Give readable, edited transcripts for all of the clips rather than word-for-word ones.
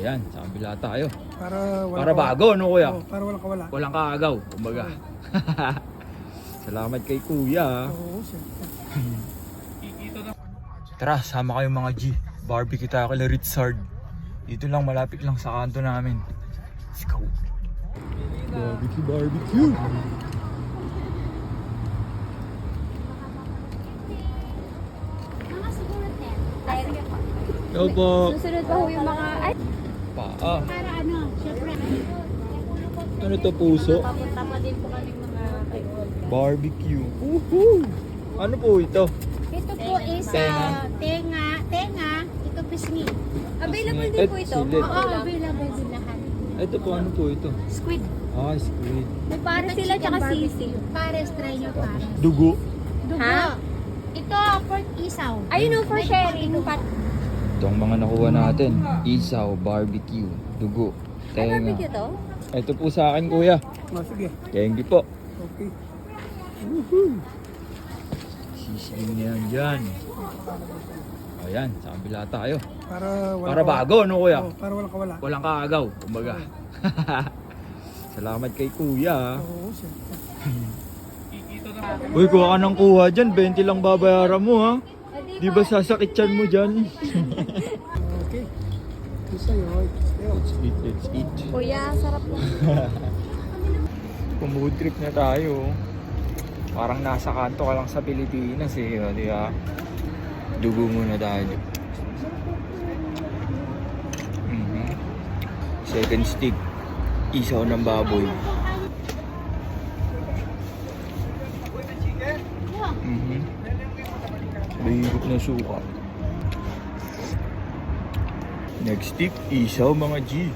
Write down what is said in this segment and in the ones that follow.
Ayan, sa kabila tayo. Para Bago, no kuya? Oo, para walang kawala. Walang kaagaw, kumbaga. Salamat kay kuya. Oo, siyempre. Tara, sama kayo mga G. Barbecue tayo kay Richard. Dito lang, malapit lang sa kanto namin. Let's go. Barbecue. Mga siguro 10. Yo po. Susunod pa ho yung mga... Ay, Paa. para ano, syempre. Ano to, puso? Papunta pa din po kami mga kaibigan. Barbecue. Woohoo! Ano po ito? Ito po is tenga. Ito pisngi. Available Pisngi. din po ito. Silit. Oo, available din lahat. Ito po, ano po ito? Squid. Ah, squid. May pares sila tsaka sisig. Pares, try nyo pares. Dugo. Dugo. Ha? Ito, pork isaw. Ayun o, for sharing. Ito ang mga nakuha natin. Isaw, barbecue, dugo, tenga. Barbecue to? Ito po sa akin, kuya. Oh, sige. Thank you po. Okay. Sisig na yan dyan. Ayan, sa kabila tayo. Para Bago, no kuya? Oo, para walang kawala. Walang kaagaw, kumbaga. Salamat kay kuya. Oo, siyempre. Uy, kuha ka ng kuha dyan. 20 lang babayaran mo, ha? Di ba sasakit yan mo dyan? Okay. Isa yun. Let's eat. Kuya, sarap na. Mood trip na tayo. Parang nasa kanto ka lang sa Pilipinas eh. Di ba? Dugo muna tayo. Second stick. Isaw ng baboy. Mahigop na suka. Next stick. Isaw mga G.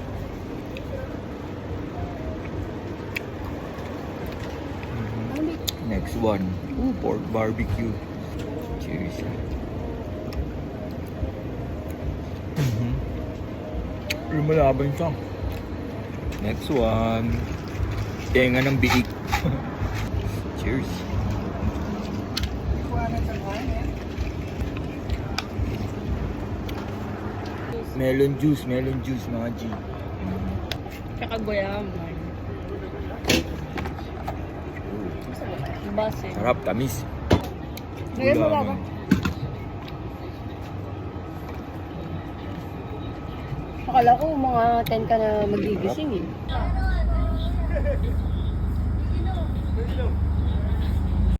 Next one, pork barbecue. Cheers. Lumalaban siya. Next one, tenga ng biik. Cheers. Melon juice mga G. Tsaka goyaman. Base. Sarap, tamis. Lagyan mo Gulaman. Akala ko mga 10 ka na magigising eh.